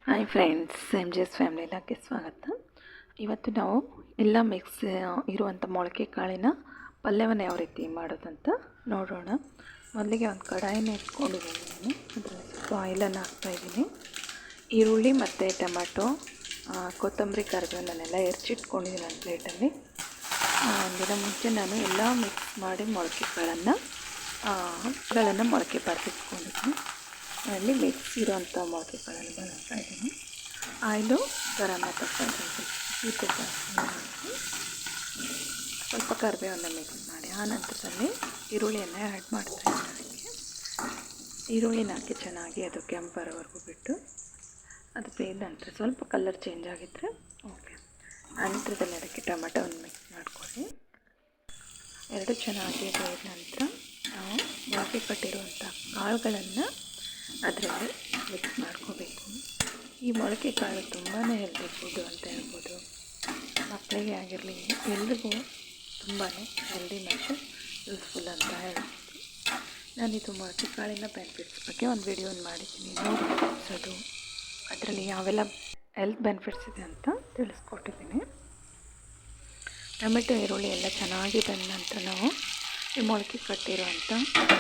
Hi friends, M G S family ಲಾಗ್ಗೆ ಸ್ವಾಗತ. ಇವತ್ತು ನಾವು ಎಲ್ಲ ಮಿಕ್ಸ್ ಇರುವಂಥ ಮೊಳಕೆ ಕಾಳಿನ ಪಲ್ಯವನ್ನು ಯಾವ ರೀತಿ ಮಾಡೋದಂತ ನೋಡೋಣ. ಮೊದಲಿಗೆ ಒಂದು ಕಡಾಯಿನ ಇಟ್ಕೊಂಡಿದ್ದೀನಿ. ನಾನು ಅದರಲ್ಲಿ ಸ್ವಲ್ಪ ಆಯಿಲನ್ನು ಹಾಕ್ತಾಯಿದ್ದೀನಿ. ಈರುಳ್ಳಿ ಮತ್ತು ಟೊಮ್ಯಾಟೊ, ಕೊತ್ತಂಬರಿ, ಕರಿಬೇವನ್ನೆಲ್ಲ ಹೆಚ್ಚಿಟ್ಕೊಂಡಿದ್ದೀನಿ ನನ್ನ ಪ್ಲೇಟಲ್ಲಿ. ಒಂದಿನ ಮುಂಚೆ ನಾನು ಎಲ್ಲ ಮಿಕ್ಸ್ ಮಾಡಿ ಮೊಳಕೆ ಕಾಳನ್ನು ಮೊಳಕೆ ಬರೆದಿಟ್ಕೊಂಡಿದ್ದೀನಿ. ಅಲ್ಲಿ ಮಿಕ್ಸ್ ಇರೋಂಥ ಮೊಳಕೆ ಕಾಳನ್ನು ಬಳಸ್ತಾ ಇದ್ದೀನಿ. ಆಯಿಲು ಗರಂ ಮಸಾಲೆ ಸ್ವಲ್ಪ ಕರಿಬೇವನ್ನು ಮಿಕ್ಸ್ ಮಾಡಿ ಆ ನಂತರದಲ್ಲಿ ಈರುಳ್ಳಿಯನ್ನು ಆ್ಯಡ್ ಮಾಡ್ತಾಯಿದ್ದೀನಿ. ಅದಕ್ಕೆ ಈರುಳ್ಳಿನ ಹಾಕಿ ಚೆನ್ನಾಗಿ ಅದು ಕೆಂಪರವರೆಗೂ ಬಿಟ್ಟು ಅದು ಬೇಯ್ದ ನಂತರ ಸ್ವಲ್ಪ ಕಲರ್ ಚೇಂಜ್ ಆಗಿದ್ದರೆ ಓಕೆ. ನಂತರದಲ್ಲಿ ಅದಕ್ಕೆ ಟೊಮೆಟೊವನ್ನು ಮಿಕ್ಸ್ ಮಾಡ್ಕೊಳ್ಳಿ. ಎರಡು ಚೆನ್ನಾಗಿ ಬೇಯ್ದ ನಂತರ ನಾವು ಮೊಳಕೆ ಕಟ್ಟಿರುವಂಥ ಕಾಳುಗಳನ್ನು ಅದರಲ್ಲಿ ಮಿಕ್ಸ್ ಮಾಡ್ಕೋಬೇಕು. ಈ ಮೊಳಕೆ ಕಾಳು ತುಂಬಾ ಹೆಲ್ದಿ ಫುಡ್ಡು ಅಂತ ಹೇಳ್ಬೋದು. ಮಕ್ಕಳಿಗೆ ಆಗಿರಲಿ ಎಲ್ರಿಗೂ ತುಂಬಾ ಹೆಲ್ದಿ ಮತ್ತು ಯೂಸ್ಫುಲ್ ಅಂತ ಹೇಳ್ಬೋದು. ನಾನಿದು ಮೊಳಕೆ ಕಾಳಿನ ಬೆನಿಫಿಟ್ಸ್ ಬಗ್ಗೆ ಒಂದು ವಿಡಿಯೋನ ಮಾಡಿದ್ದೀನಿ, ನೋಡಿ ಅದು ಅದರಲ್ಲಿ ಯಾವೆಲ್ಲ ಹೆಲ್ತ್ ಬೆನಿಫಿಟ್ಸ್ ಇದೆ ಅಂತ ತಿಳಿಸ್ಕೊಟ್ಟಿದ್ದೀನಿ. ಟೊಮೆಟೊ, ಈರುಳ್ಳಿ ಎಲ್ಲ ಚೆನ್ನಾಗಿ ಬಂದ ನಂತರ ನಾವು ಈ ಮೊಳಕೆ ಕಟ್ಟಿರುವಂಥ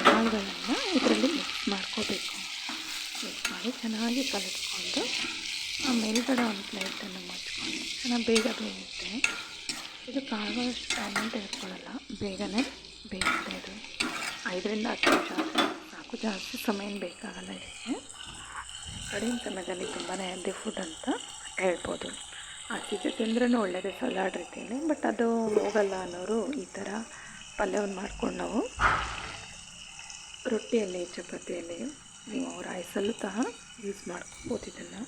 ಕಾಳುಗಳನ್ನು ಇದರಲ್ಲಿ ಮಿಕ್ಸ್ ಮಾಡ್ಕೋಬೇಕು. ಮಿಕ್ಸ್ ಮಾಡಿ ಚೆನ್ನಾಗಿ ಕಲಿಸ್ಕೊಂಡು ಮೇಲ್ಗಡೆ ಒಂದು ಪ್ಲೇಟನ್ನು ಮುಚ್ಕೊಂಡು ಚೆನ್ನಾಗಿ ಬೇಗ ಬೇಯುತ್ತೆ. ಇದು ಕಾಳುಗಳಷ್ಟು ಟೈಮ್ ತೆಗೆದುಕೊಳ್ಳಲ್ಲ, ಬೇಗನೆ ಬೇಯುತ್ತೆ. ಇದು 5 ರಿಂದ 10 ನಿಮಿಷ ಸಾಕು, ಜಾಸ್ತಿ ಸಮಯ ಬೇಕಾಗಲ್ಲ. ಇದಕ್ಕೆ ಕಡಿಮೆ ಸಮಯದಲ್ಲಿ ತುಂಬಾ ಹೆಲ್ದಿ ಫುಡ್ ಅಂತ ಹೇಳ್ಬೋದು. ಹಸಿದು ತಿಂದ್ರೂ ಒಳ್ಳೆಯದೇ ಸಲಾಡ್ ರೀತಿಯಲ್ಲಿ, ಬಟ್ ಅದು ಹೋಗಲ್ಲ ಅನ್ನೋರು ಈ ಥರ ಪಲ್ಯವನ್ನು ಮಾಡ್ಕೊಂಡು ನಾವು ರೊಟ್ಟಿಯಲ್ಲಿ, ಚಪಾತಿಯಲ್ಲಿ, ನೀವು ರೈಸಲ್ಲೂ ಸಹ ಯೂಸ್ ಮಾಡ್ಕೋಬೋದು. ಇದನ್ನು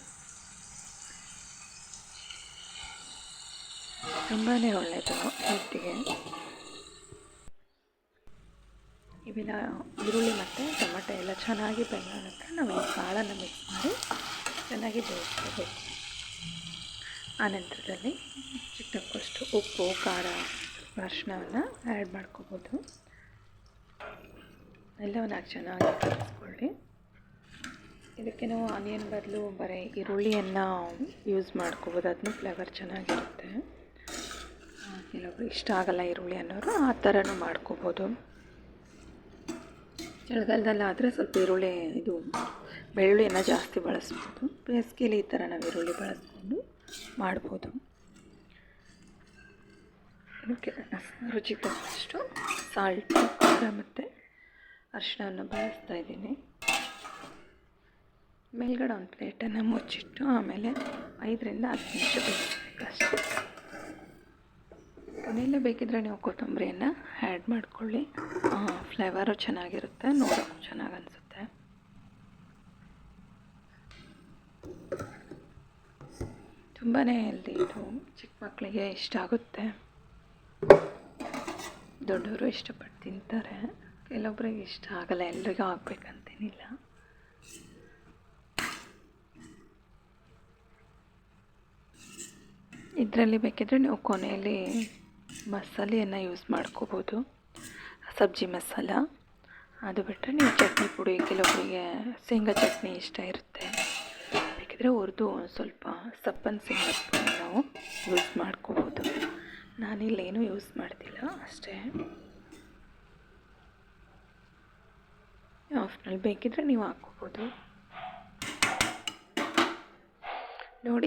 ತುಂಬಾ ಒಳ್ಳೆಯದು ಹೆಲ್ತಿಗೆ. ಇವೆಲ್ಲ ಈರುಳ್ಳಿ ಮತ್ತು ಟೊಮೆಟೊ ಎಲ್ಲ ಚೆನ್ನಾಗಿ ಬೆಂದ ನಂತರ ನಾವು ಈ ಕಾಳನ್ನು ಮಿಕ್ಸ್ ಮಾಡಿ ಚೆನ್ನಾಗಿ ಬೇಯಿಸ್ಕೋಬೇಕು. ಆನಂತರದಲ್ಲಿ ಚಿಕ್ಕಷ್ಟು ಉಪ್ಪು, ಖಾರ, ಅರಿಶಿಣವನ್ನು ಆ್ಯಡ್ ಮಾಡ್ಕೋಬೋದು. ಎಲ್ಲವನ್ನು ಚೆನ್ನಾಗಿ ಕಲಿಸ್ಕೊಳ್ಳಿ. ಇದಕ್ಕೆ ನಾವು ಆನಿಯನ್ ಬದಲು ಬರೀ ಈರುಳ್ಳಿಯನ್ನು ಯೂಸ್ ಮಾಡ್ಕೋಬೋದು, ಅದನ್ನು ಫ್ಲೇವರ್ ಚೆನ್ನಾಗಿರುತ್ತೆ. ಕೆಲವೊಬ್ರು ಇಷ್ಟ ಆಗಲ್ಲ ಈರುಳ್ಳಿ ಅನ್ನೋರು ಆ ಥರನೂ ಮಾಡ್ಕೋಬೋದು. ಚಳಿಗಾಲದಲ್ಲಾದರೆ ಸ್ವಲ್ಪ ಬೆಳ್ಳುಳ್ಳಿಯನ್ನು ಜಾಸ್ತಿ ಬಳಸ್ಬೋದು. ಬೇಸಿಗೆಯಲ್ಲಿ ಈ ಥರ ನಾವು ಈರುಳ್ಳಿ ಬಳಸ್ಕೊಂಡು ಮಾಡ್ಬೋದು. ಇದಕ್ಕೆ ರುಚಿಗೆ ತಕ್ಕಷ್ಟು ಸಾಲ್ಟು, ಖಾರ ಮತ್ತು ಅರಿಶಿಣವನ್ನು ಬಳಸ್ತಾ ಇದ್ದೀನಿ. ಮೇಲ್ಗಡೆ ಒಂದು ಪ್ಲೇಟನ್ನು ಮುಚ್ಚಿಟ್ಟು ಆಮೇಲೆ 5 ರಿಂದ 10 ನಿಮಿಷ ಬೇಯಿಸಬೇಕಷ್ಟೆ. ಕೊನೆಯಲ್ಲೇ ಬೇಕಿದ್ದರೆ ನೀವು ಕೊತ್ತಂಬರಿಯನ್ನು ಆ್ಯಡ್ ಮಾಡ್ಕೊಳ್ಳಿ. ಫ್ಲೇವರು ಚೆನ್ನಾಗಿರುತ್ತೆ, ನೋಡೋಕ್ಕೂ ಚೆನ್ನಾಗಿ ಅನಿಸುತ್ತೆ. ತುಂಬಾ ಹೆಲ್ದಿ ಇದು, ಚಿಕ್ಕ ಮಕ್ಕಳಿಗೆ ಇಷ್ಟ ಆಗುತ್ತೆ, ದೊಡ್ಡವರು ಇಷ್ಟಪಟ್ಟು ತಿಂತಾರೆ. ಕೆಲವೊಬ್ಬರಿಗೆ ಇಷ್ಟ ಆಗಲ್ಲ, ಎಲ್ರಿಗೂ ಆಗಬೇಕಂತೇನಿಲ್ಲ. ಇದರಲ್ಲಿ ಬೇಕಿದ್ದರೆ ನೀವು ಕೊನೆಯಲ್ಲಿ ಮಸಾಲೆಯನ್ನು ಯೂಸ್ ಮಾಡ್ಕೋಬೋದು, ಸಬ್ಜಿ ಮಸಾಲ. ಅದು ಬಿಟ್ಟರೆ ನೀವು ಚಟ್ನಿ ಪುಡಿ, ಕೆಲವೊಬ್ಬರಿಗೆ ಶೇಂಗಾ ಚಟ್ನಿ ಇಷ್ಟ ಇರುತ್ತೆ, ಬೇಕಿದ್ರೆ ಹುರಿದು ಸ್ವಲ್ಪ ಸಪ್ಪನ ಶೇಂಗಾ ಪುಡಿ ನಾವು ಯೂಸ್ ಮಾಡ್ಕೋಬೋದು. ನಾನಿಲ್ಲೇನೂ ಯೂಸ್ ಮಾಡ್ತಿಲ್ಲ, ಅಷ್ಟೇ. ಆಪ್ಷನಲ್, ಬೇಕಿದ್ದರೆ ನೀವು ಹಾಕ್ಕೋಬೋದು. ನೋಡಿ.